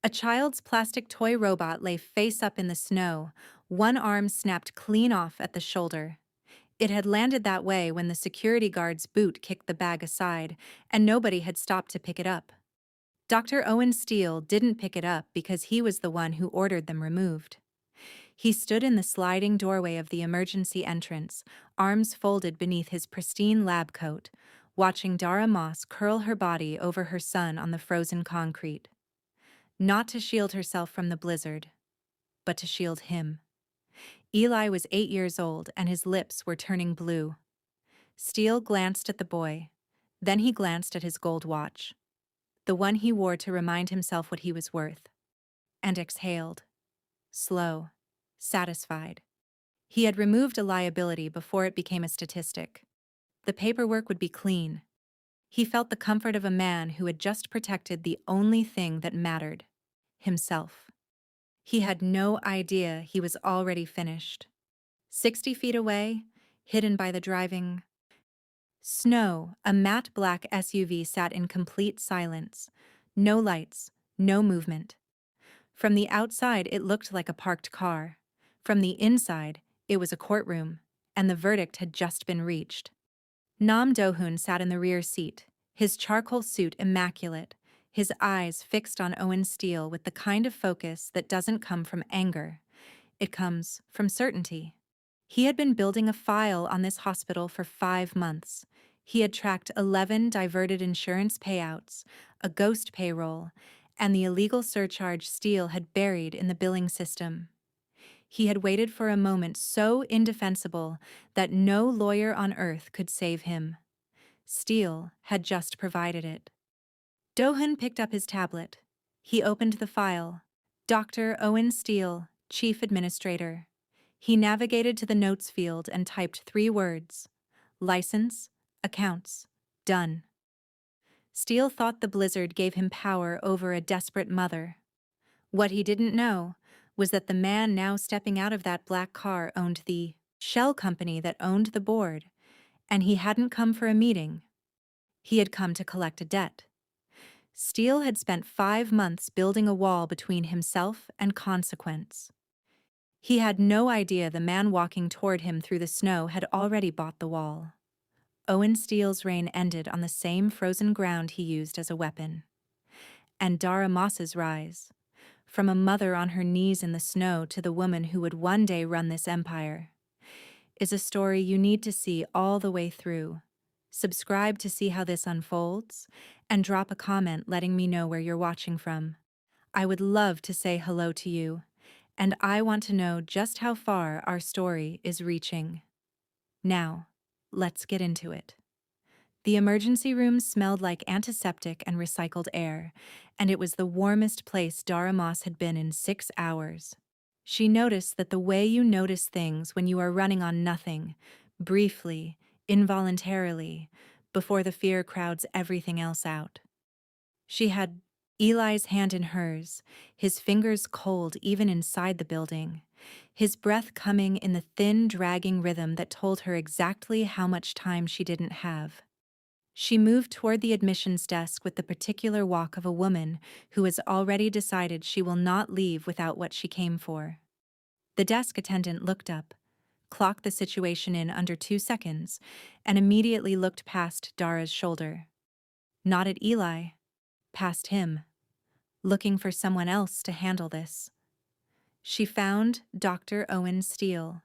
A child's plastic toy robot lay face up in the snow, one arm snapped clean off at the shoulder. It had landed that way when the security guard's boot kicked the bag aside, and nobody had stopped to pick it up. Dr. Owen Steele didn't pick it up because he was the one who ordered them removed. He stood in the sliding doorway of the emergency entrance, arms folded beneath his pristine lab coat, watching Dara Moss curl her body over her son on the frozen concrete. Not to shield herself from the blizzard, but to shield him. Eli was 8 years old and his lips were turning blue. Steele glanced at the boy. Then he glanced at his gold watch, the one he wore to remind himself what he was worth, and exhaled. Slow, satisfied. He had removed a liability before it became a statistic. The paperwork would be clean. He felt the comfort of a man who had just protected the only thing that mattered: himself. He had no idea he was already finished. 60 feet away, hidden by the driving snow, a matte black SUV sat in complete silence. No lights, no movement. From the outside, it looked like a parked car. From the inside, it was a courtroom, and the verdict had just been reached. Nam Do-hoon sat in the rear seat, his charcoal suit immaculate, his eyes fixed on Owen Steele with the kind of focus that doesn't come from anger. It comes from certainty. He had been building a file on this hospital for 5 months. He had tracked 11 diverted insurance payouts, a ghost payroll, and the illegal surcharge Steele had buried in the billing system. He had waited for a moment so indefensible that no lawyer on earth could save him. Steele had just provided it. Do-hoon picked up his tablet. He opened the file. Dr. Owen Steele, Chief Administrator. He navigated to the notes field and typed 3 words: license, accounts, done. Steele thought the blizzard gave him power over a desperate mother. What he didn't know was that the man now stepping out of that black car owned the shell company that owned the board, and he hadn't come for a meeting. He had come to collect a debt. Steele had spent 5 months building a wall between himself and consequence. He had no idea the man walking toward him through the snow had already bought the wall. Owen Steele's reign ended on the same frozen ground he used as a weapon. And Dara Moss's rise, from a mother on her knees in the snow to the woman who would one day run this empire, is a story you need to see all the way through. Subscribe to see how this unfolds, and drop a comment letting me know where you're watching from. I would love to say hello to you, and I want to know just how far our story is reaching. Now, let's get into it. The emergency room smelled like antiseptic and recycled air, and it was the warmest place Dara Moss had been in 6 hours. She noticed that the way you notice things when you are running on nothing, briefly, involuntarily, before the fear crowds everything else out. She had Eli's hand in hers, his fingers cold even inside the building, his breath coming in the thin, dragging rhythm that told her exactly how much time she didn't have. She moved toward the admissions desk with the particular walk of a woman who has already decided she will not leave without what she came for. The desk attendant looked up, clocked the situation in under 2 seconds, and immediately looked past Dara's shoulder. Not at Eli, past him, looking for someone else to handle this. She found Dr. Owen Steele.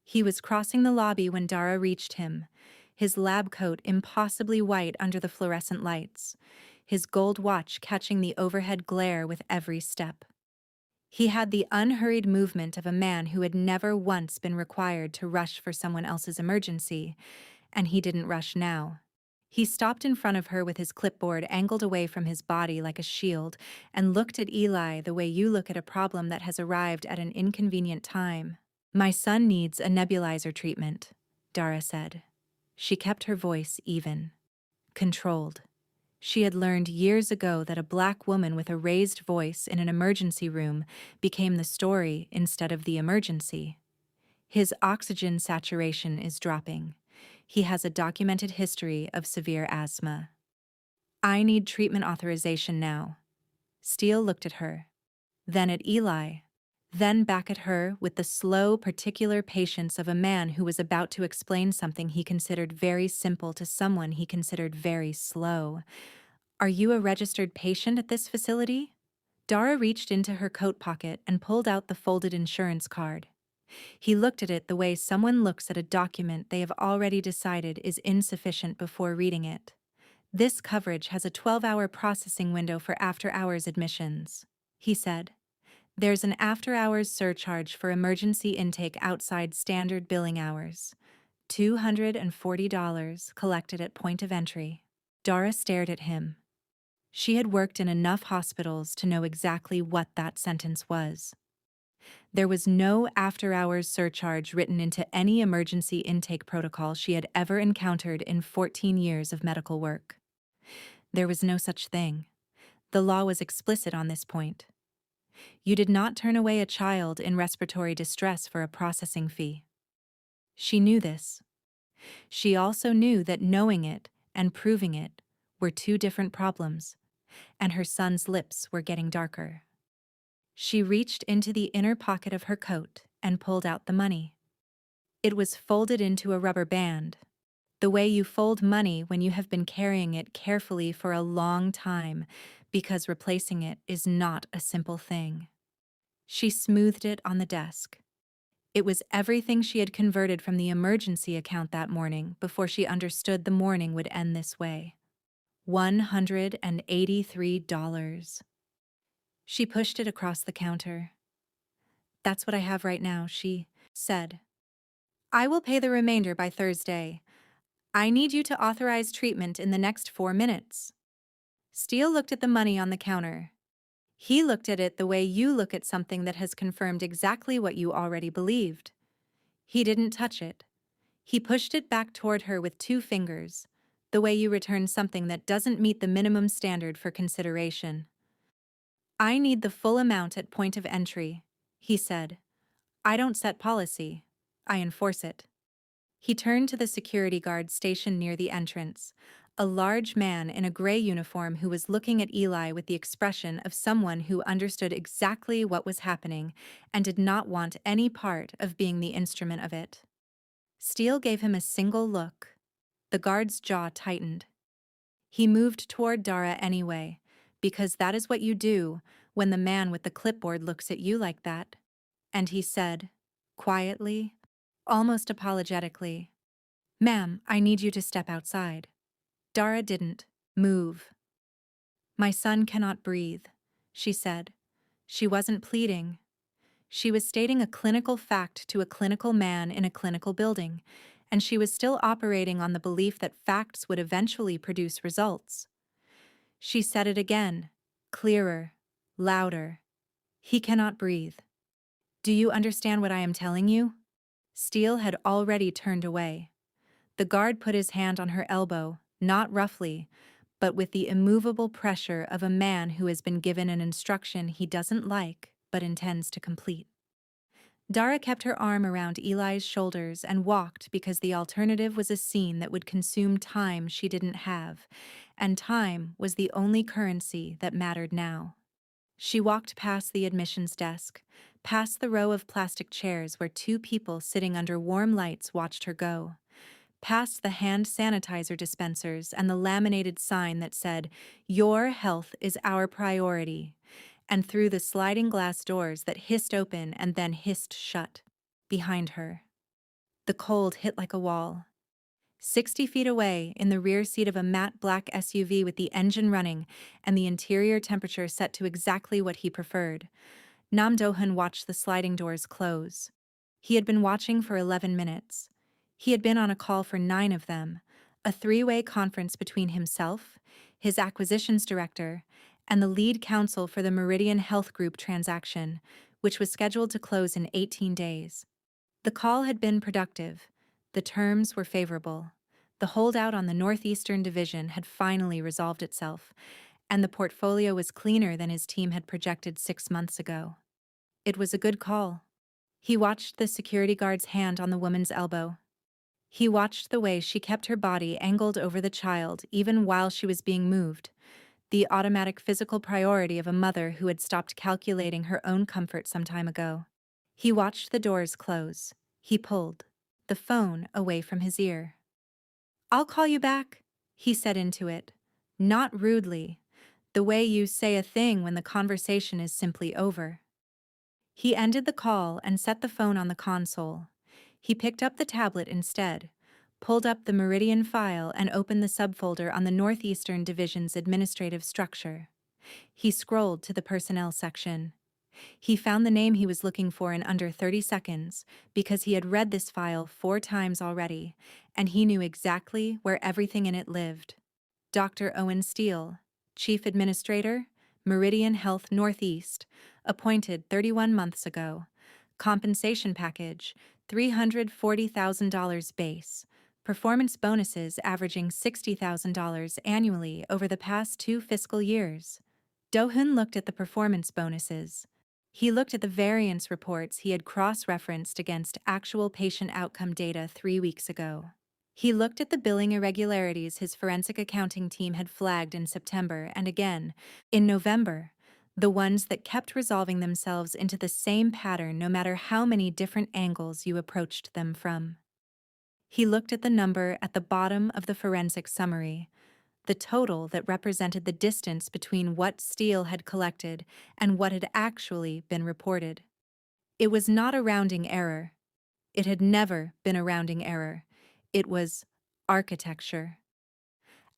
He was crossing the lobby when Dara reached him, his lab coat impossibly white under the fluorescent lights, his gold watch catching the overhead glare with every step. He had the unhurried movement of a man who had never once been required to rush for someone else's emergency, and he didn't rush now. He stopped in front of her with his clipboard angled away from his body like a shield and looked at Eli the way you look at a problem that has arrived at an inconvenient time. "My son needs a nebulizer treatment," Dara said. She kept her voice even, controlled. She had learned years ago that a black woman with a raised voice in an emergency room became the story instead of the emergency. "His oxygen saturation is dropping. He has a documented history of severe asthma. I need treatment authorization now." Steele looked at her, then at Eli, then back at her with the slow, particular patience of a man who was about to explain something he considered very simple to someone he considered very slow. "Are you a registered patient at this facility?" Dara reached into her coat pocket and pulled out the folded insurance card. He looked at it the way someone looks at a document they have already decided is insufficient before reading it. "This coverage has a 12-hour processing window for after-hours admissions," he said. "There's an after-hours surcharge for emergency intake outside standard billing hours. $240 collected at point of entry." Dara stared at him. She had worked in enough hospitals to know exactly what that sentence was. There was no after-hours surcharge written into any emergency intake protocol she had ever encountered in 14 years of medical work. There was no such thing. The law was explicit on this point. You did not turn away a child in respiratory distress for a processing fee. She knew this. She also knew that knowing it and proving it were two different problems, and her son's lips were getting darker. She reached into the inner pocket of her coat and pulled out the money. It was folded into a rubber band, the way you fold money when you have been carrying it carefully for a long time, because replacing it is not a simple thing. She smoothed it on the desk. It was everything she had converted from the emergency account that morning before she understood the morning would end this way. $183. She pushed it across the counter. "That's what I have right now," she said. "I will pay the remainder by Thursday. I need you to authorize treatment in the next 4 minutes." Steele looked at the money on the counter. He looked at it the way you look at something that has confirmed exactly what you already believed. He didn't touch it. He pushed it back toward her with 2 fingers, the way you return something that doesn't meet the minimum standard for consideration. "I need the full amount at point of entry," he said. "I don't set policy. I enforce it." He turned to the security guard stationed near the entrance, a large man in a gray uniform who was looking at Eli with the expression of someone who understood exactly what was happening and did not want any part of being the instrument of it. Steele gave him a single look. The guard's jaw tightened. He moved toward Dara anyway, because that is what you do when the man with the clipboard looks at you like that. And he said, quietly, almost apologetically, "Ma'am, I need you to step outside." Dara didn't move. "My son cannot breathe," she said. She wasn't pleading. She was stating a clinical fact to a clinical man in a clinical building, and she was still operating on the belief that facts would eventually produce results. She said it again, clearer, louder. "He cannot breathe. Do you understand what I am telling you?" Steele had already turned away. The guard put his hand on her elbow, not roughly, but with the immovable pressure of a man who has been given an instruction he doesn't like but intends to complete. Dara kept her arm around Eli's shoulders and walked because the alternative was a scene that would consume time she didn't have, and time was the only currency that mattered now. She walked past the admissions desk, past the row of plastic chairs where 2 people sitting under warm lights watched her go, past the hand sanitizer dispensers and the laminated sign that said, "Your health is our priority," and through the sliding glass doors that hissed open and then hissed shut behind her. The cold hit like a wall. 60 feet away, in the rear seat of a matte black SUV with the engine running and the interior temperature set to exactly what he preferred, Nam Do-hun watched the sliding doors close. He had been watching for 11 minutes. He had been on a call for 9 of them, a 3-way conference between himself, his acquisitions director, and the lead counsel for the Meridian Health Group transaction, which was scheduled to close in 18 days. The call had been productive. The terms were favorable. The holdout on the Northeastern Division had finally resolved itself, and the portfolio was cleaner than his team had projected 6 months ago. It was a good call. He watched the security guard's hand on the woman's elbow. He watched the way she kept her body angled over the child even while she was being moved, the automatic physical priority of a mother who had stopped calculating her own comfort some time ago. He watched the doors close. He pulled the phone away from his ear. "I'll call you back," he said into it. Not rudely, the way you say a thing when the conversation is simply over. He ended the call and set the phone on the console. He picked up the tablet instead, pulled up the Meridian file and opened the subfolder on the Northeastern Division's administrative structure. He scrolled to the personnel section. He found the name he was looking for in under 30 seconds because he had read this file 4 times already, and he knew exactly where everything in it lived. Dr. Owen Steele, Chief Administrator, Meridian Health Northeast, appointed 31 months ago. Compensation package, $340,000 base. Performance bonuses averaging $60,000 annually over the past 2 fiscal years. Do-hoon looked at the performance bonuses. He looked at the variance reports he had cross-referenced against actual patient outcome data 3 weeks ago. He looked at the billing irregularities his forensic accounting team had flagged in September and again, in November, the ones that kept resolving themselves into the same pattern no matter how many different angles you approached them from. He looked at the number at the bottom of the forensic summary, the total that represented the distance between what Steele had collected and what had actually been reported. It was not a rounding error. It had never been a rounding error. It was architecture.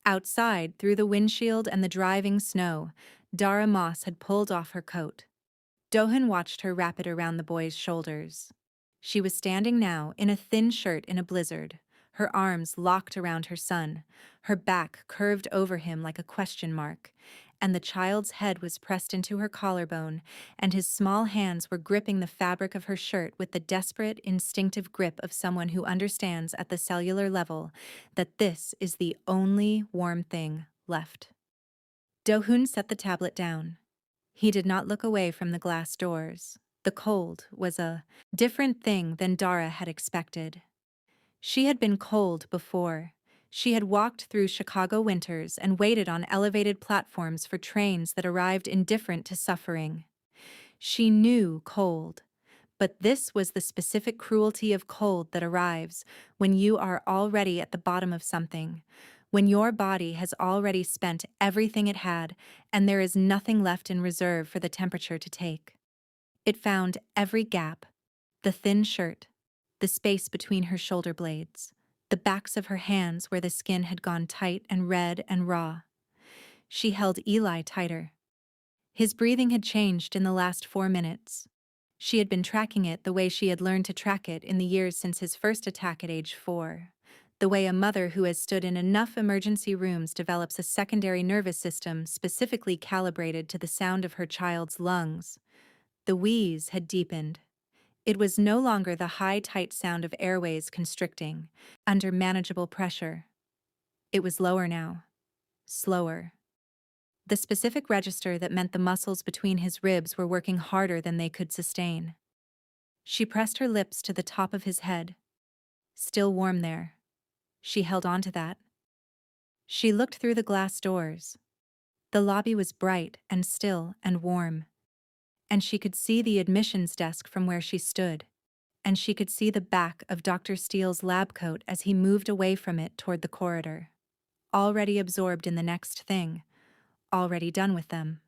Outside, through the windshield and the driving snow, Dara Moss had pulled off her coat. Do-hoon watched her wrap it around the boy's shoulders. She was standing now in a thin shirt in a blizzard, her arms locked around her son, her back curved over him like a question mark, and the child's head was pressed into her collarbone, and his small hands were gripping the fabric of her shirt with the desperate, instinctive grip of someone who understands at the cellular level that this is the only warm thing left. Do-hoon set the tablet down. He did not look away from the glass doors. The cold was a different thing than Dara had expected. She had been cold before. She had walked through Chicago winters and waited on elevated platforms for trains that arrived indifferent to suffering. She knew cold, but this was the specific cruelty of cold that arrives when you are already at the bottom of something, when your body has already spent everything it had and there is nothing left in reserve for the temperature to take. It found every gap, the thin shirt, the space between her shoulder blades, the backs of her hands where the skin had gone tight and red and raw. She held Eli tighter. His breathing had changed in the last 4 minutes. She had been tracking it the way she had learned to track it in the years since his first attack at age 4. The way a mother who has stood in enough emergency rooms develops a secondary nervous system specifically calibrated to the sound of her child's lungs. The wheeze had deepened. It was no longer the high, tight sound of airways constricting, under manageable pressure. It was lower now. Slower. The specific register that meant the muscles between his ribs were working harder than they could sustain. She pressed her lips to the top of his head. Still warm there. She held on to that. She looked through the glass doors. The lobby was bright and still and warm. And she could see the admissions desk from where she stood. And she could see the back of Dr. Steele's lab coat as he moved away from it toward the corridor. Already absorbed in the next thing. Already done with them.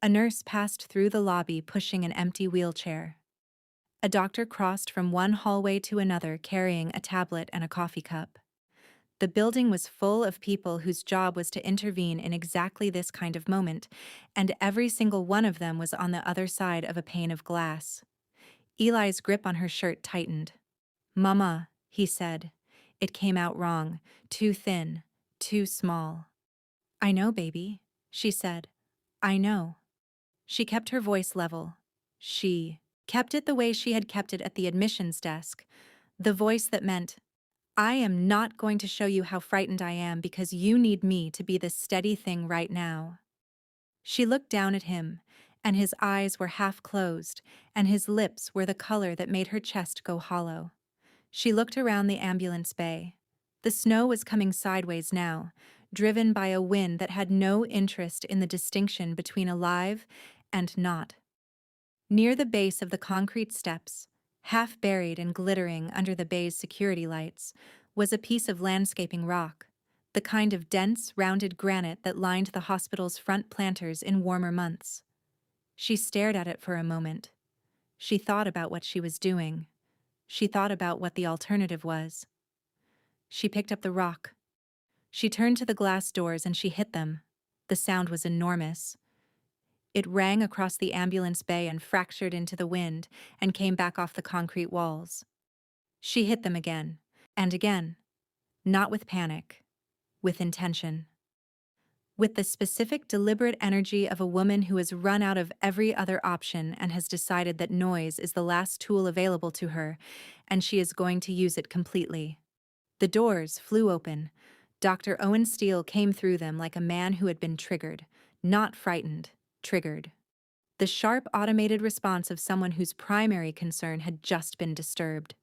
A nurse passed through the lobby pushing an empty wheelchair. A doctor crossed from one hallway to another carrying a tablet and a coffee cup. The building was full of people whose job was to intervene in exactly this kind of moment, and every single one of them was on the other side of a pane of glass. Eli's grip on her shirt tightened. "Mama," he said. It came out wrong, too thin, too small. "I know, baby," she said. "I know." She kept her voice level. She kept it the way she had kept it at the admissions desk, the voice that meant, "I am not going to show you how frightened I am because you need me to be the steady thing right now." She looked down at him, and his eyes were half closed, and his lips were the color that made her chest go hollow. She looked around the ambulance bay. The snow was coming sideways now, driven by a wind that had no interest in the distinction between alive and not. Near the base of the concrete steps, half buried and glittering under the bay's security lights, was a piece of landscaping rock, the kind of dense, rounded granite that lined the hospital's front planters in warmer months. She stared at it for a moment. She thought about what she was doing. She thought about what the alternative was. She picked up the rock. She turned to the glass doors and she hit them. The sound was enormous. It rang across the ambulance bay and fractured into the wind and came back off the concrete walls. She hit them again, and again, not with panic, with intention. With the specific, deliberate energy of a woman who has run out of every other option and has decided that noise is the last tool available to her, and she is going to use it completely. The doors flew open. Dr. Owen Steele came through them like a man who had been triggered, not frightened, triggered. The sharp, automated response of someone whose primary concern had just been disturbed.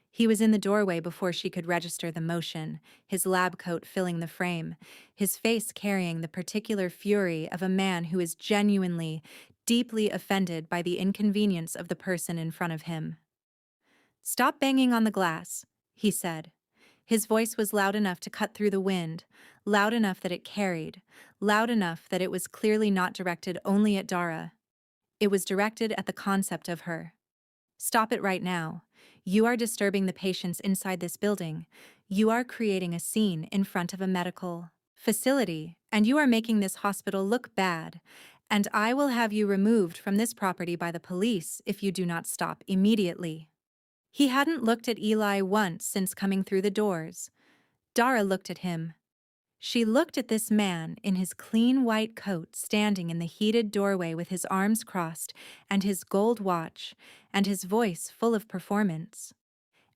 He was in the doorway before she could register the motion, his lab coat filling the frame, his face carrying the particular fury of a man who is genuinely, deeply offended by the inconvenience of the person in front of him. "Stop banging on the glass," he said. His voice was loud enough to cut through the wind, loud enough that it carried, loud enough that it was clearly not directed only at Dara. It was directed at the concept of her. "Stop it right now. You are disturbing the patients inside this building. You are creating a scene in front of a medical facility, and you are making this hospital look bad. And I will have you removed from this property by the police if you do not stop immediately." He hadn't looked at Eli once since coming through the doors. Dara looked at him. She looked at this man in his clean white coat standing in the heated doorway with his arms crossed and his gold watch and his voice full of performance.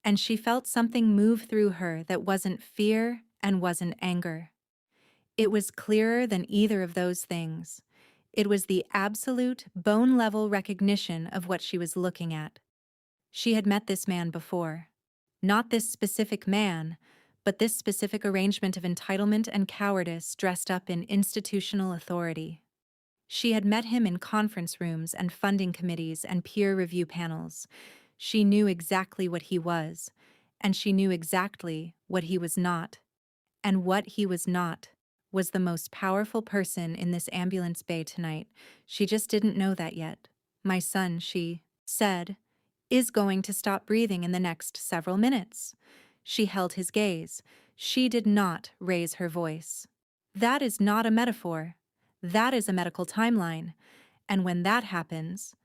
And she felt something move through her that wasn't fear and wasn't anger. It was clearer than either of those things. It was the absolute, bone-level recognition of what she was looking at. She had met this man before. Not this specific man, but this specific arrangement of entitlement and cowardice dressed up in institutional authority. She had met him in conference rooms and funding committees and peer review panels. She knew exactly what he was, and she knew exactly what he was not. And what he was not was the most powerful person in this ambulance bay tonight. She just didn't know that yet. "My son," she said, "is going to stop breathing in the next several minutes." She held his gaze. She did not raise her voice. That is not a metaphor. That is a medical timeline. And when that happens,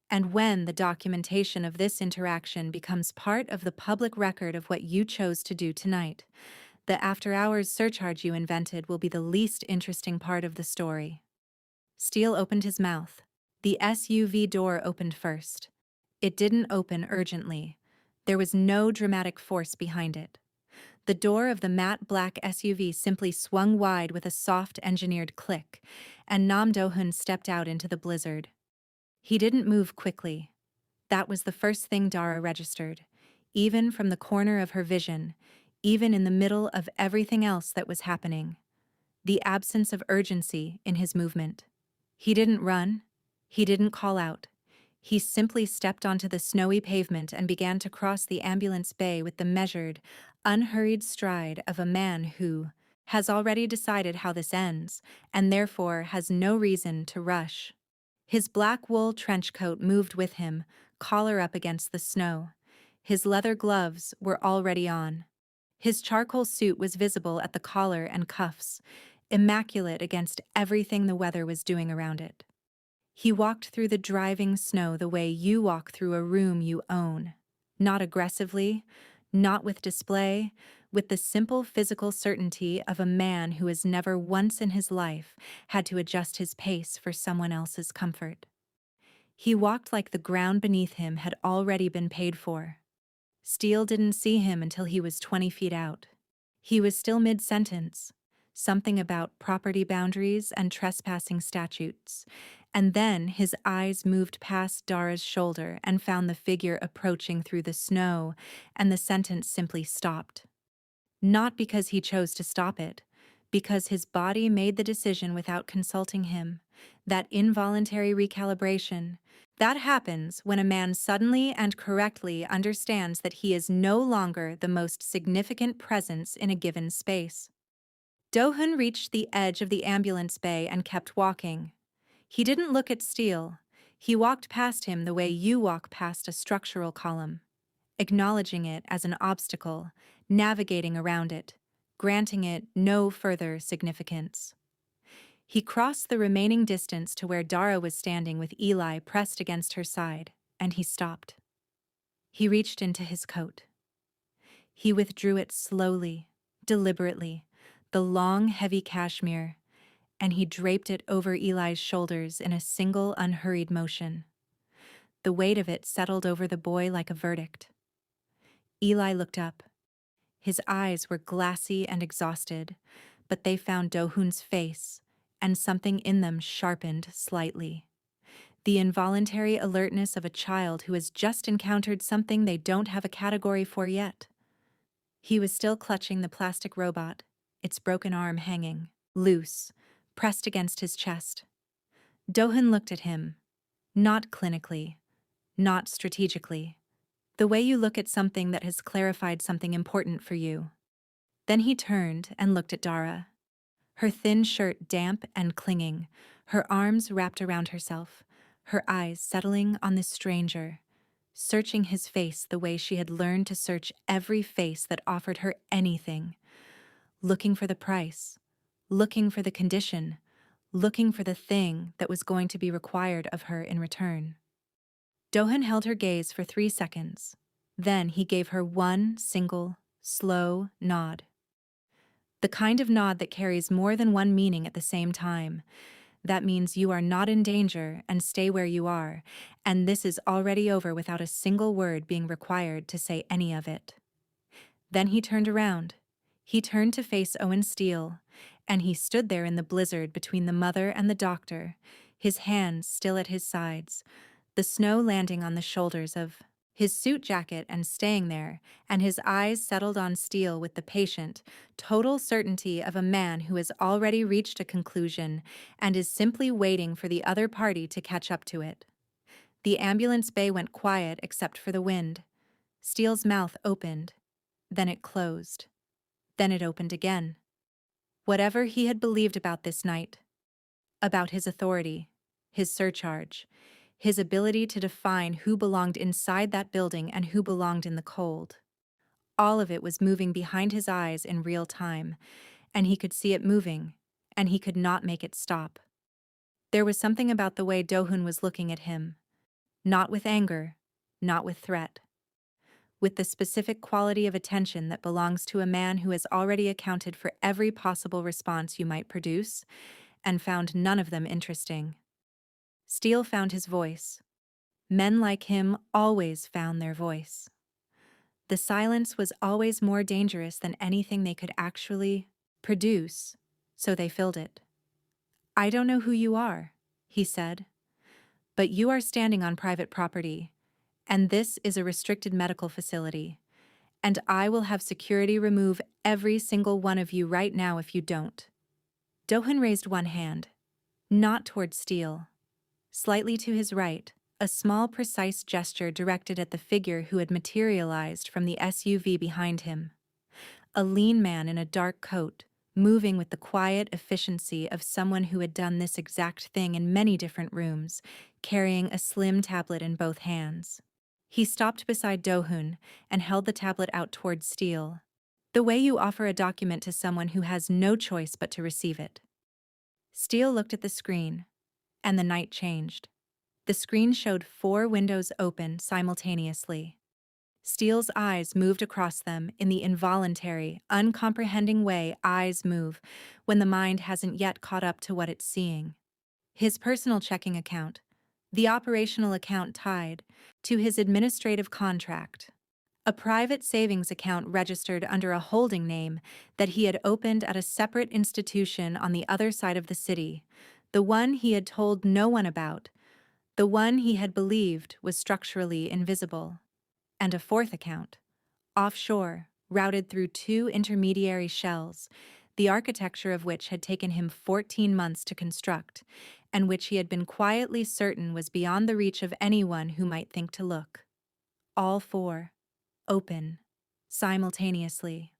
and when the documentation of this interaction becomes part of the public record of what you chose to do tonight, the after-hours surcharge you invented will be the least interesting part of the story. Steele opened his mouth. The SUV door opened first. It didn't open urgently. There was no dramatic force behind it. The door of the matte black SUV simply swung wide with a soft engineered click, and Nam Do-hun stepped out into the blizzard. He didn't move quickly. That was the first thing Dara registered, even from the corner of her vision, even in the middle of everything else that was happening. The absence of urgency in his movement. He didn't run. He didn't call out. He simply stepped onto the snowy pavement and began to cross the ambulance bay with the measured, unhurried stride of a man who has already decided how this ends and therefore has no reason to rush. His black wool trench coat moved with him, collar up against the snow. His leather gloves were already on. His charcoal suit was visible at the collar and cuffs, immaculate against everything the weather was doing around it. He walked through the driving snow the way you walk through a room you own. Not aggressively, not with display, with the simple physical certainty of a man who has never once in his life had to adjust his pace for someone else's comfort. He walked like the ground beneath him had already been paid for. Steele didn't see him until he was 20 feet out. He was still mid-sentence, something about property boundaries and trespassing statutes, and then his eyes moved past Dara's shoulder and found the figure approaching through the snow, and the sentence simply stopped. Not because he chose to stop it, Because his body made the decision without consulting him. That involuntary recalibration. That happens when a man suddenly and correctly understands that he is no longer the most significant presence in a given space. Do-hun reached the edge of the ambulance bay and kept walking. He didn't look at Steele. He walked past him the way you walk past a structural column, acknowledging it as an obstacle, navigating around it, granting it no further significance. He crossed the remaining distance to where Dara was standing with Eli pressed against her side, and he stopped. He reached into his coat. He withdrew it slowly, deliberately, the long, heavy cashmere, and he draped it over Eli's shoulders in a single, unhurried motion. The weight of it settled over the boy like a verdict. Eli looked up. His eyes were glassy and exhausted, but they found Do-hun's face, and something in them sharpened slightly. The involuntary alertness of a child who has just encountered something they don't have a category for yet. He was still clutching the plastic robot, its broken arm hanging, loose, pressed against his chest. Do-hun looked at him, not clinically, not strategically, the way you look at something that has clarified something important for you. Then he turned and looked at Dara. Her thin shirt damp and clinging, her arms wrapped around herself, her eyes settling on this stranger, searching his face the way she had learned to search every face that offered her anything, looking for the price, looking for the condition, looking for the thing that was going to be required of her in return. Do-hun held her gaze for 3 seconds. Then he gave her one single, slow nod. The kind of nod that carries more than one meaning at the same time. That means you are not in danger and stay where you are, and this is already over without a single word being required to say any of it. Then he turned around. He turned to face Owen Steele, and he stood there in the blizzard between the mother and the doctor, his hands still at his sides, the snow landing on the shoulders of his suit jacket and staying there, and his eyes settled on Steele with the patient, total certainty of a man who has already reached a conclusion and is simply waiting for the other party to catch up to it. The ambulance bay went quiet except for the wind. Steele's mouth opened. Then it closed. Then it opened again. Whatever he had believed about this night, about his authority, his surcharge, his ability to define who belonged inside that building and who belonged in the cold. All of it was moving behind his eyes in real time, and he could see it moving, and he could not make it stop. There was something about the way Do-hun was looking at him, not with anger, not with threat, with the specific quality of attention that belongs to a man who has already accounted for every possible response you might produce, and found none of them interesting. Steele found his voice. Men like him always found their voice. The silence was always more dangerous than anything they could actually produce, so they filled it. "I don't know who you are," he said, "but you are standing on private property, and this is a restricted medical facility, and I will have security remove every single one of you right now if you don't." Do-hun raised one hand, not toward Steele. Slightly to his right, a small, precise gesture directed at the figure who had materialized from the SUV behind him. A lean man in a dark coat, moving with the quiet efficiency of someone who had done this exact thing in many different rooms, carrying a slim tablet in both hands. He stopped beside Do-hun and held the tablet out toward Steele, the way you offer a document to someone who has no choice but to receive it. Steele looked at the screen, and the night changed. The screen showed 4 windows open simultaneously. Steele's eyes moved across them in the involuntary, uncomprehending way eyes move when the mind hasn't yet caught up to what it's seeing. His personal checking account, the operational account tied to his administrative contract, a private savings account registered under a holding name that he had opened at a separate institution on the other side of the city, the one he had told no one about, the one he had believed was structurally invisible, and a 4th account, offshore, routed through 2 intermediary shells, the architecture of which had taken him 14 months to construct, and which he had been quietly certain was beyond the reach of anyone who might think to look. All four, open, simultaneously.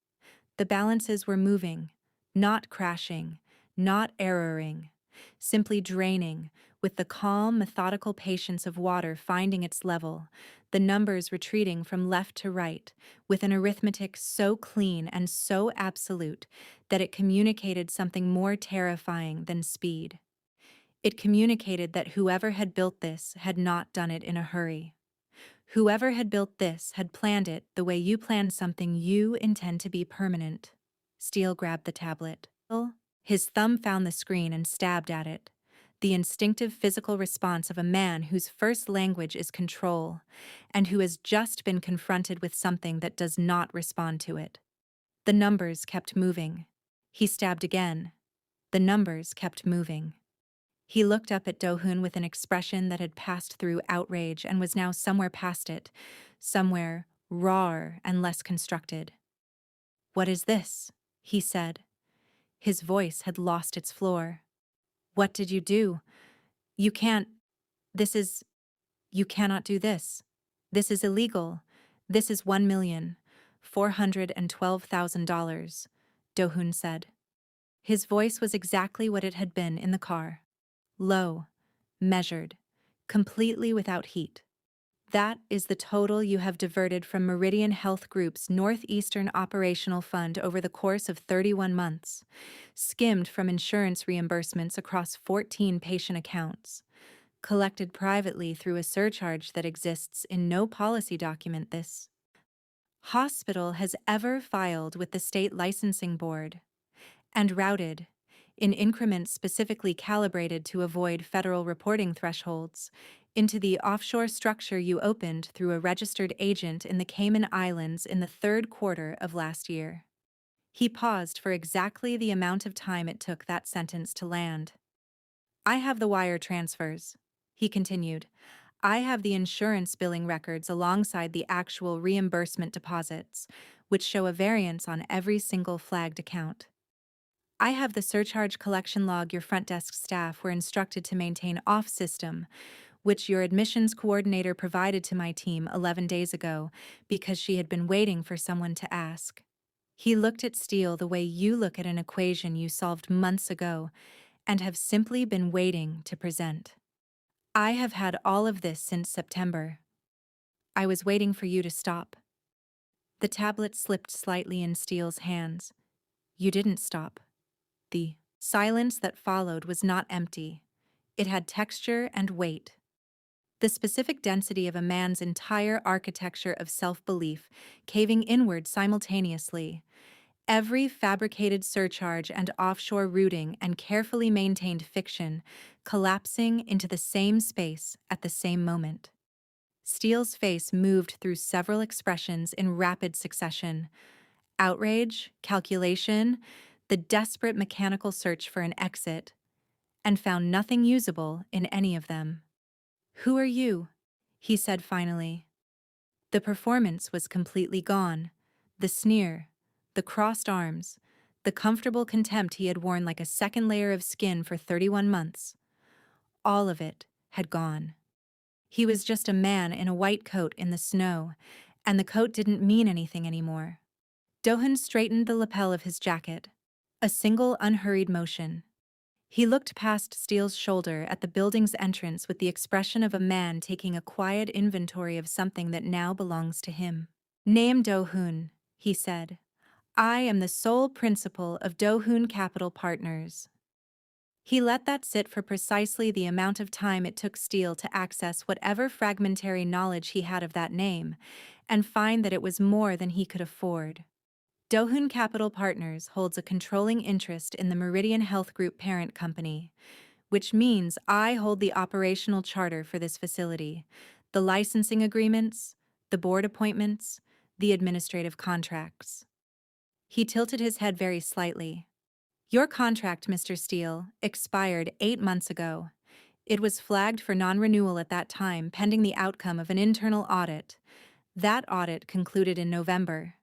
The balances were moving, not crashing, not erroring, simply draining, with the calm, methodical patience of water finding its level, the numbers retreating from left to right, with an arithmetic so clean and so absolute that it communicated something more terrifying than speed. It communicated that whoever had built this had not done it in a hurry. Whoever had built this had planned it the way you plan something you intend to be permanent. Steele grabbed the tablet. His thumb found the screen and stabbed at it. The instinctive physical response of a man whose first language is control, and who has just been confronted with something that does not respond to it. The numbers kept moving. He stabbed again. The numbers kept moving. He looked up at Do-hoon with an expression that had passed through outrage and was now somewhere past it, somewhere rawer and less constructed. "What is this?" he said. His voice had lost its floor. "What did you do? You can't. This is. You cannot do this. This is illegal. This is $1,412,000, Do-hoon said. His voice was exactly what it had been in the car. Low, measured, completely without heat. That is the total you have diverted from Meridian Health Group's Northeastern Operational Fund over the course of 31 months, skimmed from insurance reimbursements across 14 patient accounts, collected privately through a surcharge that exists in no policy document this hospital has ever filed with the state licensing board, and routed, in increments specifically calibrated to avoid federal reporting thresholds, into the offshore structure you opened through a registered agent in the Cayman Islands in the third quarter of last year. He paused for exactly the amount of time it took that sentence to land. "I have the wire transfers," he continued. "I have the insurance billing records alongside the actual reimbursement deposits, which show a variance on every single flagged account. I have the surcharge collection log your front desk staff were instructed to maintain off-system, which your admissions coordinator provided to my team 11 days ago because she had been waiting for someone to ask." He looked at Steele the way you look at an equation you solved months ago and have simply been waiting to present. "I have had all of this since September. I was waiting for you to stop." The tablet slipped slightly in Steele's hands. "You didn't stop." The silence that followed was not empty. It had texture and weight. The specific density of a man's entire architecture of self-belief caving inward simultaneously, every fabricated surcharge and offshore routing and carefully maintained fiction collapsing into the same space at the same moment. Steele's face moved through several expressions in rapid succession: outrage, calculation, the desperate mechanical search for an exit, and found nothing usable in any of them. "Who are you?" he said finally. The performance was completely gone. The sneer, the crossed arms, the comfortable contempt he had worn like a second layer of skin for 31 months. All of it had gone. He was just a man in a white coat in the snow, and the coat didn't mean anything anymore. Do-hoon straightened the lapel of his jacket. A single unhurried motion. He looked past Steele's shoulder at the building's entrance with the expression of a man taking a quiet inventory of something that now belongs to him. "Name Do-hoon," he said. "I am the sole principal of Do-hoon Capital Partners." He let that sit for precisely the amount of time it took Steele to access whatever fragmentary knowledge he had of that name, and find that it was more than he could afford. Do-hoon Capital Partners holds a controlling interest in the Meridian Health Group parent company, which means I hold the operational charter for this facility, the licensing agreements, the board appointments, the administrative contracts. He tilted his head very slightly. "Your contract, Mr. Steele, expired 8 months ago. It was flagged for non-renewal at that time pending the outcome of an internal audit. That audit concluded in November."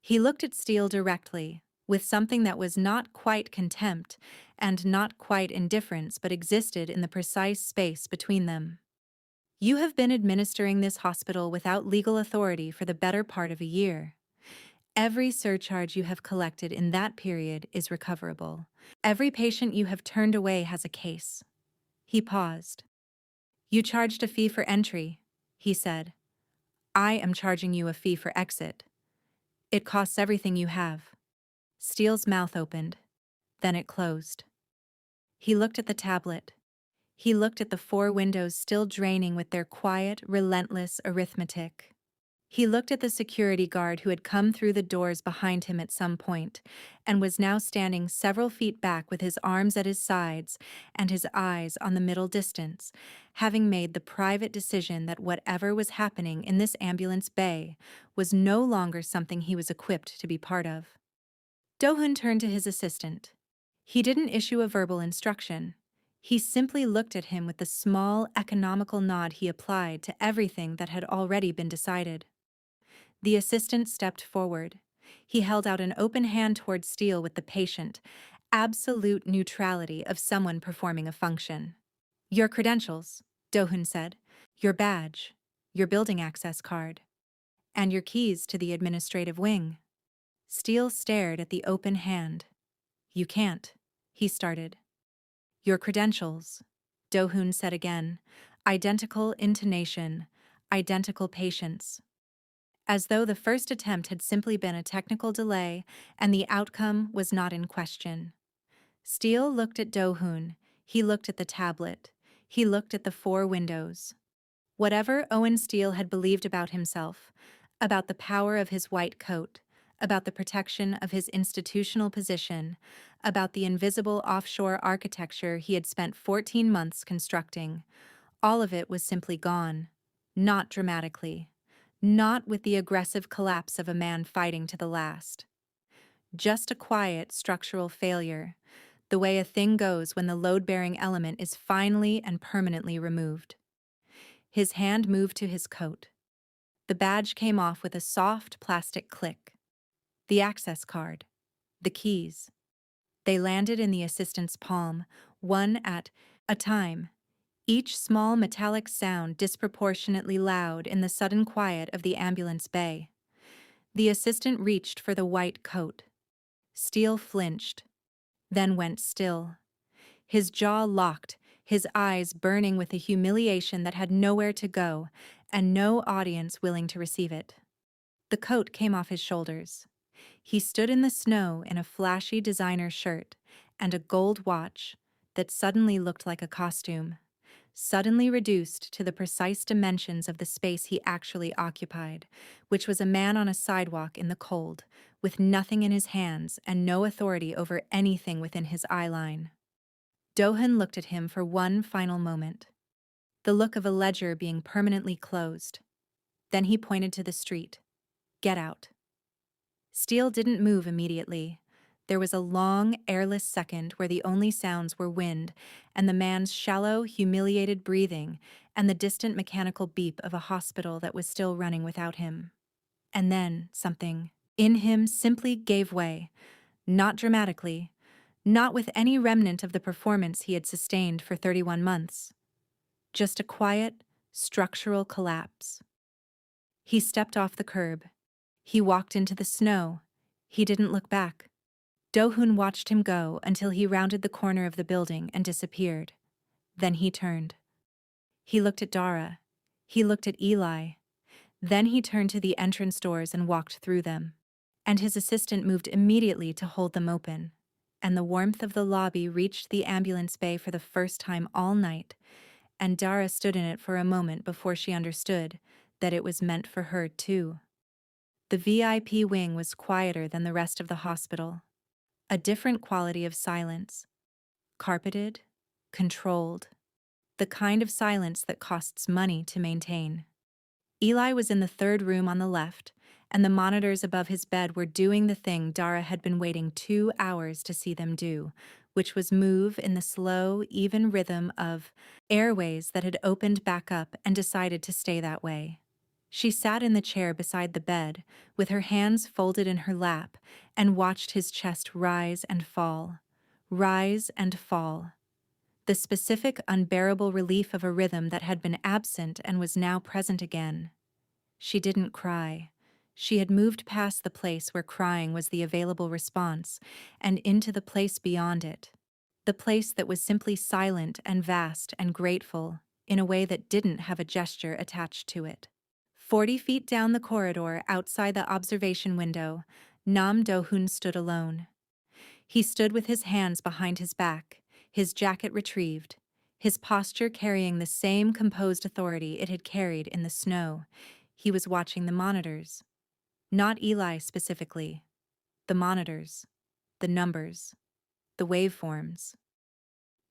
He looked at Steele directly, with something that was not quite contempt and not quite indifference but existed in the precise space between them. You have been administering this hospital without legal authority for the better part of a year. Every surcharge you have collected in that period is recoverable. Every patient you have turned away has a case. He paused. You charged a fee for entry, he said. I am charging you a fee for exit. It costs everything you have. Steele's mouth opened. Then it closed. He looked at the tablet. He looked at the 4 windows still draining with their quiet, relentless arithmetic. He looked at the security guard who had come through the doors behind him at some point and was now standing several feet back with his arms at his sides and his eyes on the middle distance, having made the private decision that whatever was happening in this ambulance bay was no longer something he was equipped to be part of. Do-hoon turned to his assistant. He didn't issue a verbal instruction. He simply looked at him with the small, economical nod he applied to everything that had already been decided. The assistant stepped forward. He held out an open hand toward Steele with the patient, absolute neutrality of someone performing a function. Your credentials, Do-hoon said. Your badge, your building access card, and your keys to the administrative wing. Steele stared at the open hand. You can't, he started. Your credentials, Do-hoon said again. Identical intonation, identical patience. As though the first attempt had simply been a technical delay and the outcome was not in question. Steele looked at Do-hoon. He looked at the tablet. He looked at the 4 windows. Whatever Owen Steele had believed about himself, about the power of his white coat, about the protection of his institutional position, about the invisible offshore architecture he had spent 14 months constructing, all of it was simply gone, not dramatically, not with the aggressive collapse of a man fighting to the last. Just a quiet structural failure, the way a thing goes when the load-bearing element is finally and permanently removed. His hand moved to his coat. The badge came off with a soft plastic click. The access card. The keys. They landed in the assistant's palm, one at a time, each small metallic sound disproportionately loud in the sudden quiet of the ambulance bay. The assistant reached for the white coat. Steele flinched, then went still. His jaw locked, his eyes burning with a humiliation that had nowhere to go and no audience willing to receive it. The coat came off his shoulders. He stood in the snow in a flashy designer shirt and a gold watch that suddenly looked like a costume, suddenly reduced to the precise dimensions of the space he actually occupied, which was a man on a sidewalk in the cold, with nothing in his hands and no authority over anything within his eye line. Do-hoon looked at him for one final moment, the look of a ledger being permanently closed. Then he pointed to the street. Get out. Steele didn't move immediately. There was a long, airless second where the only sounds were wind and the man's shallow, humiliated breathing and the distant mechanical beep of a hospital that was still running without him. And then something in him simply gave way, not dramatically, not with any remnant of the performance he had sustained for 31 months. Just a quiet, structural collapse. He stepped off the curb. He walked into the snow. He didn't look back. Do-hoon watched him go until he rounded the corner of the building and disappeared. Then he turned. He looked at Dara. He looked at Eli. Then he turned to the entrance doors and walked through them. And his assistant moved immediately to hold them open. And the warmth of the lobby reached the ambulance bay for the first time all night, and Dara stood in it for a moment before she understood that it was meant for her too. The VIP wing was quieter than the rest of the hospital. A different quality of silence. Carpeted, controlled. The kind of silence that costs money to maintain. Eli was in the 3rd room on the left, and the monitors above his bed were doing the thing Dara had been waiting 2 hours to see them do, which was move in the slow, even rhythm of airways that had opened back up and decided to stay that way. She sat in the chair beside the bed, with her hands folded in her lap, and watched his chest rise and fall. Rise and fall. The specific, unbearable relief of a rhythm that had been absent and was now present again. She didn't cry. She had moved past the place where crying was the available response, and into the place beyond it. The place that was simply silent and vast and grateful, in a way that didn't have a gesture attached to it. 40 feet down the corridor outside the observation window, Nam Do-hoon stood alone. He stood with his hands behind his back, his jacket retrieved, his posture carrying the same composed authority it had carried in the snow. He was watching the monitors. Not Eli specifically. The monitors. The numbers. The waveforms.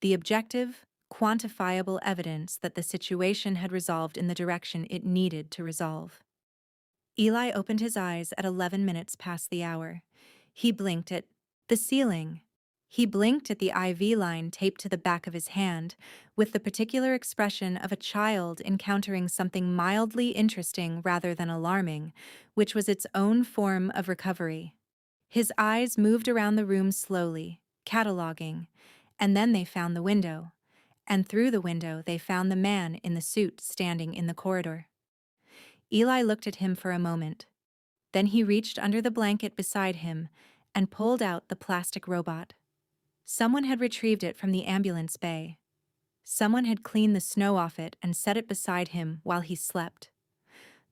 The objective, quantifiable evidence that the situation had resolved in the direction it needed to resolve. Eli opened his eyes at 11 minutes past the hour. He blinked at the ceiling. He blinked at the IV line taped to the back of his hand, with the particular expression of a child encountering something mildly interesting rather than alarming, which was its own form of recovery. His eyes moved around the room slowly, cataloging, and then they found the window, and through the window they found the man in the suit standing in the corridor. Eli looked at him for a moment. Then he reached under the blanket beside him and pulled out the plastic robot. Someone had retrieved it from the ambulance bay. Someone had cleaned the snow off it and set it beside him while he slept.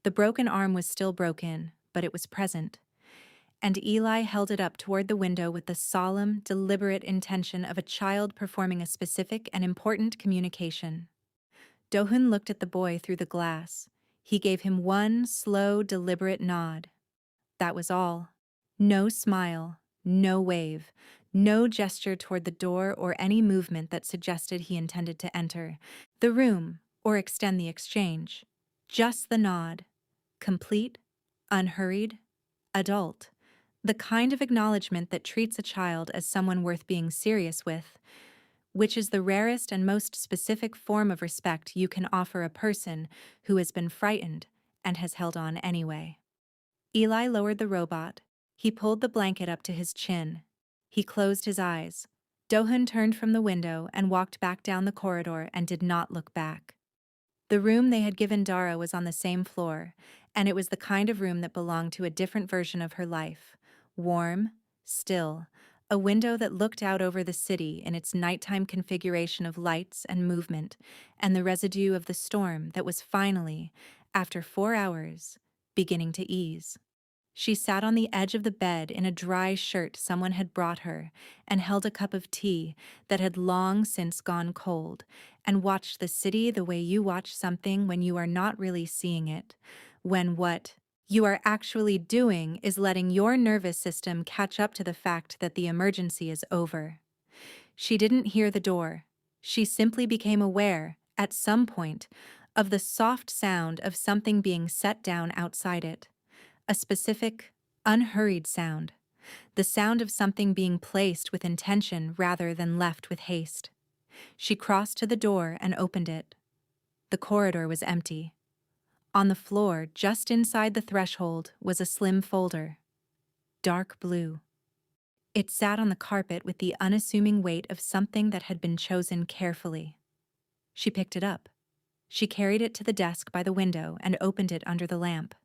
The broken arm was still broken, but it was present. And Eli held it up toward the window with the solemn, deliberate intention of a child performing a specific and important communication. Do-hoon looked at the boy through the glass. He gave him one slow, deliberate nod. That was all. No smile, no wave, no gesture toward the door or any movement that suggested he intended to enter the room or extend the exchange. Just the nod. Complete, unhurried, adult. The kind of acknowledgement that treats a child as someone worth being serious with, which is the rarest and most specific form of respect you can offer a person who has been frightened and has held on anyway. Eli lowered the robot. He pulled the blanket up to his chin. He closed his eyes. Do-hoon turned from the window and walked back down the corridor and did not look back. The room they had given Dara was on the same floor, and it was the kind of room that belonged to a different version of her life. Warm, still, a window that looked out over the city in its nighttime configuration of lights and movement, and the residue of the storm that was finally, after 4 hours, beginning to ease. She sat on the edge of the bed in a dry shirt someone had brought her and held a cup of tea that had long since gone cold and watched the city the way you watch something when you are not really seeing it, when what you are actually doing is letting your nervous system catch up to the fact that the emergency is over. She didn't hear the door. She simply became aware, at some point, of the soft sound of something being set down outside it. A specific, unhurried sound. The sound of something being placed with intention rather than left with haste. She crossed to the door and opened it. The corridor was empty. On the floor, just inside the threshold, was a slim folder. Dark blue. It sat on the carpet with the unassuming weight of something that had been chosen carefully. She picked it up. She carried it to the desk by the window and opened it under the lamp.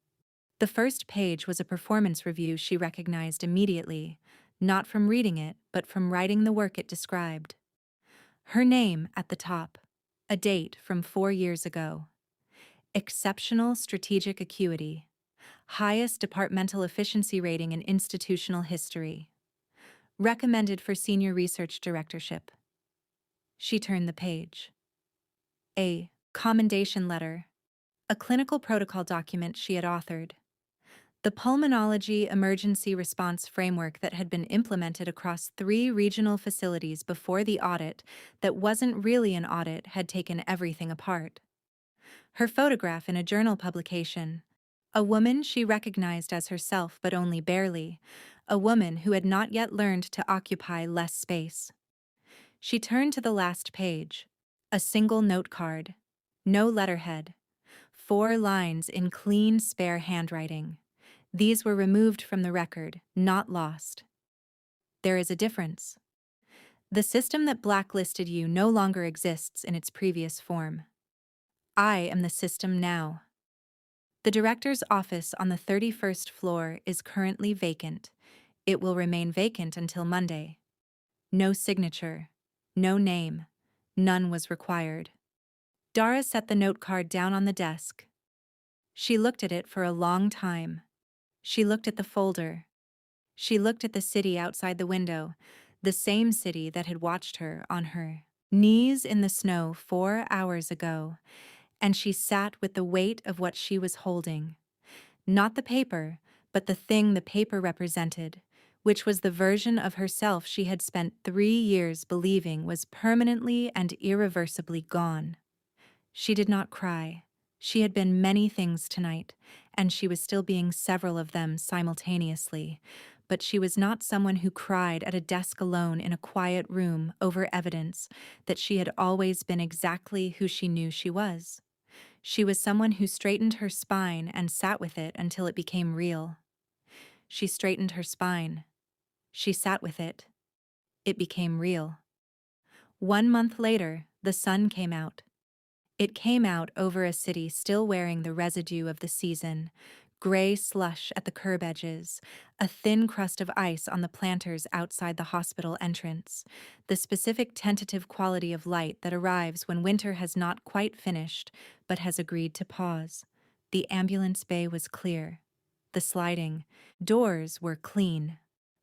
The first page was a performance review she recognized immediately, not from reading it, but from writing the work it described. Her name at the top, a date from 4 years ago. Exceptional strategic acuity, highest departmental efficiency rating in institutional history. Recommended for senior research directorship. She turned the page. A commendation letter, a clinical protocol document she had authored. The pulmonology emergency response framework that had been implemented across 3 regional facilities before the audit that wasn't really an audit had taken everything apart. Her photograph in a journal publication. A woman she recognized as herself but only barely. A woman who had not yet learned to occupy less space. She turned to the last page. A single note card. No letterhead. 4 lines in clean, spare handwriting. These were removed from the record, not lost. There is a difference. The system that blacklisted you no longer exists in its previous form. I am the system now. The director's office on the 31st floor is currently vacant. It will remain vacant until Monday. No signature, no name, none was required. Dara set the note card down on the desk. She looked at it for a long time. She looked at the folder. She looked at the city outside the window, the same city that had watched her on her knees in the snow 4 hours ago, and she sat with the weight of what she was holding. Not the paper, but the thing the paper represented, which was the version of herself she had spent 3 years believing was permanently and irreversibly gone. She did not cry. She had been many things tonight, and she was still being several of them simultaneously, but she was not someone who cried at a desk alone in a quiet room over evidence that she had always been exactly who she knew she was. She was someone who straightened her spine and sat with it until it became real. She straightened her spine. She sat with it. It became real. 1 month later, the sun came out. It came out over a city still wearing the residue of the season, gray slush at the curb edges, a thin crust of ice on the planters outside the hospital entrance, the specific tentative quality of light that arrives when winter has not quite finished but has agreed to pause. The ambulance bay was clear. The sliding doors were clean.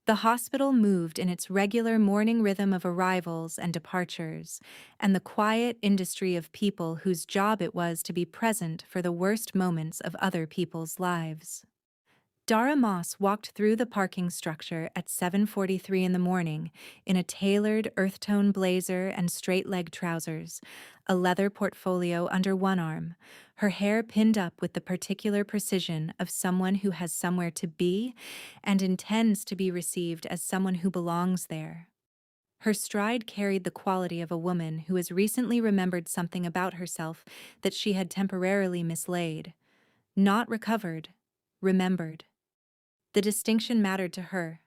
The hospital moved in its regular morning rhythm of arrivals and departures, and the quiet industry of people whose job it was to be present for the worst moments of other people's lives. Dara Moss walked through the parking structure at 7:43 in the morning in a tailored earth-tone blazer and straight-leg trousers, a leather portfolio under one arm, her hair pinned up with the particular precision of someone who has somewhere to be and intends to be received as someone who belongs there. Her stride carried the quality of a woman who has recently remembered something about herself that she had temporarily mislaid. Not recovered, remembered. The distinction mattered to her.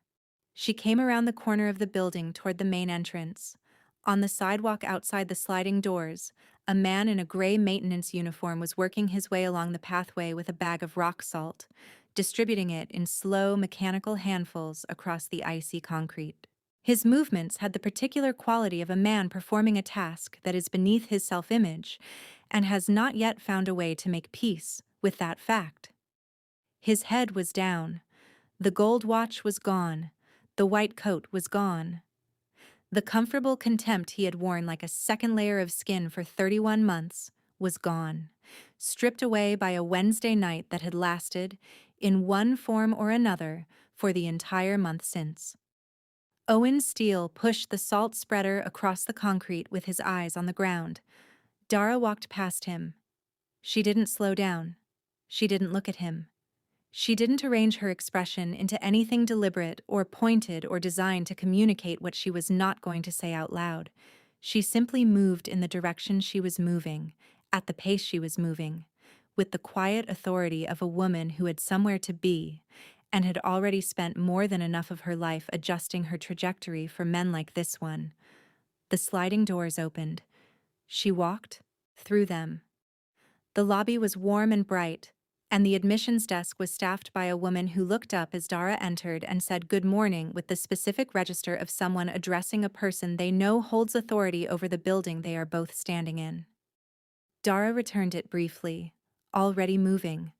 She came around the corner of the building toward the main entrance. On the sidewalk outside the sliding doors, a man in a gray maintenance uniform was working his way along the pathway with a bag of rock salt, distributing it in slow, mechanical handfuls across the icy concrete. His movements had the particular quality of a man performing a task that is beneath his self-image and has not yet found a way to make peace with that fact. His head was down. The gold watch was gone. The white coat was gone. The comfortable contempt he had worn like a second layer of skin for 31 months was gone, stripped away by a Wednesday night that had lasted, in one form or another, for the entire month since. Owen Steele pushed the salt spreader across the concrete with his eyes on the ground. Dara walked past him. She didn't slow down. She didn't look at him. She didn't arrange her expression into anything deliberate or pointed or designed to communicate what she was not going to say out loud. She simply moved in the direction she was moving, at the pace she was moving, with the quiet authority of a woman who had somewhere to be, and had already spent more than enough of her life adjusting her trajectory for men like this one. The sliding doors opened. She walked through them. The lobby was warm and bright, and the admissions desk was staffed by a woman who looked up as Dara entered and said good morning with the specific register of someone addressing a person they know holds authority over the building they are both standing in. Dara returned it briefly, already moving,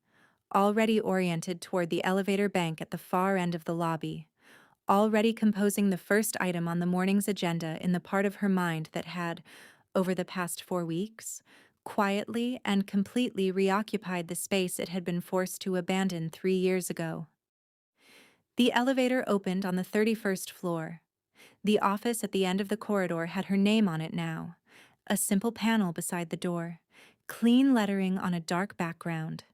already oriented toward the elevator bank at the far end of the lobby, already composing the first item on the morning's agenda in the part of her mind that had, over the past 4 weeks, quietly and completely reoccupied the space it had been forced to abandon 3 years ago. The elevator opened on the 31st floor. The office at the end of the corridor had her name on it now, a simple panel beside the door, clean lettering on a dark background,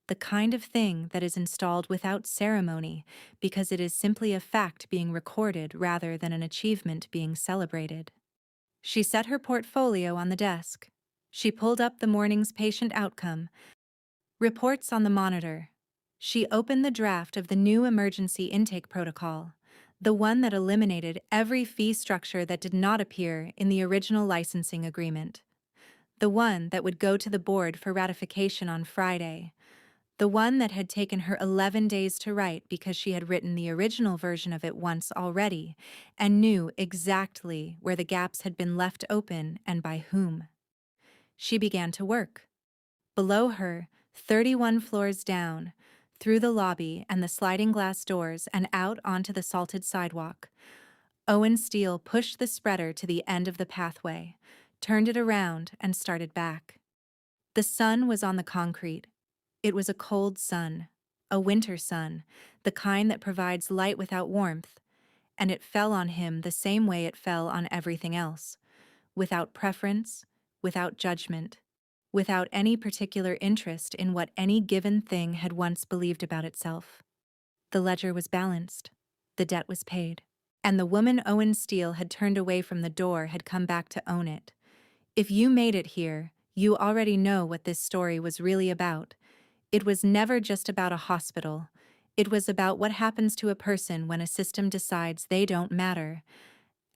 the kind of thing that is installed without ceremony because it is simply a fact being recorded rather than an achievement being celebrated. She set her portfolio on the desk. She pulled up the morning's patient outcome, Reports on the monitor. She opened the draft of the new emergency intake protocol, the one that eliminated every fee structure that did not appear in the original licensing agreement. The one that would go to the board for ratification on Friday. The one that had taken her 11 days to write because she had written the original version of it once already and knew exactly where the gaps had been left open and by whom. She began to work. Below her, 31 floors down, through the lobby and the sliding glass doors and out onto the salted sidewalk, Owen Steele pushed the spreader to the end of the pathway, turned it around, and started back. The sun was on the concrete. It was a cold sun, a winter sun, the kind that provides light without warmth, and it fell on him the same way it fell on everything else, without preference, without judgment, without any particular interest in what any given thing had once believed about itself. The ledger was balanced, the debt was paid, and the woman Owen Steele had turned away from the door had come back to own it. If you made it here, you already know what this story was really about. It was never just about a hospital. It was about what happens to a person when a system decides they don't matter,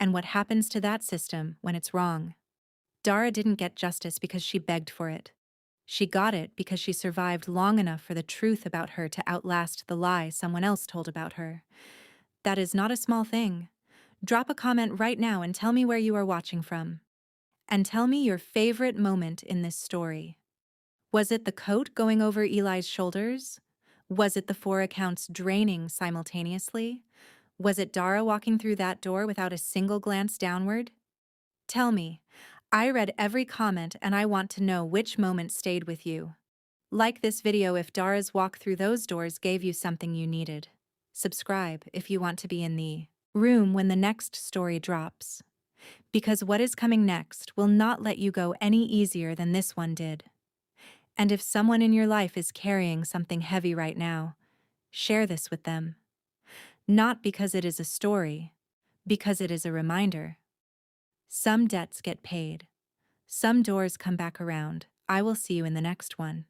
and what happens to that system when it's wrong. Dara didn't get justice because she begged for it. She got it because she survived long enough for the truth about her to outlast the lie someone else told about her. That is not a small thing. Drop a comment right now and tell me where you are watching from. And tell me your favorite moment in this story. Was it the coat going over Eli's shoulders? Was it the 4 accounts draining simultaneously? Was it Dara walking through that door without a single glance downward? Tell me. I read every comment and I want to know which moment stayed with you. Like this video if Dara's walk through those doors gave you something you needed. Subscribe if you want to be in the room when the next story drops. Because what is coming next will not let you go any easier than this one did. And if someone in your life is carrying something heavy right now, share this with them. Not because it is a story, because it is a reminder. Some debts get paid. Some doors come back around. I will see you in the next one.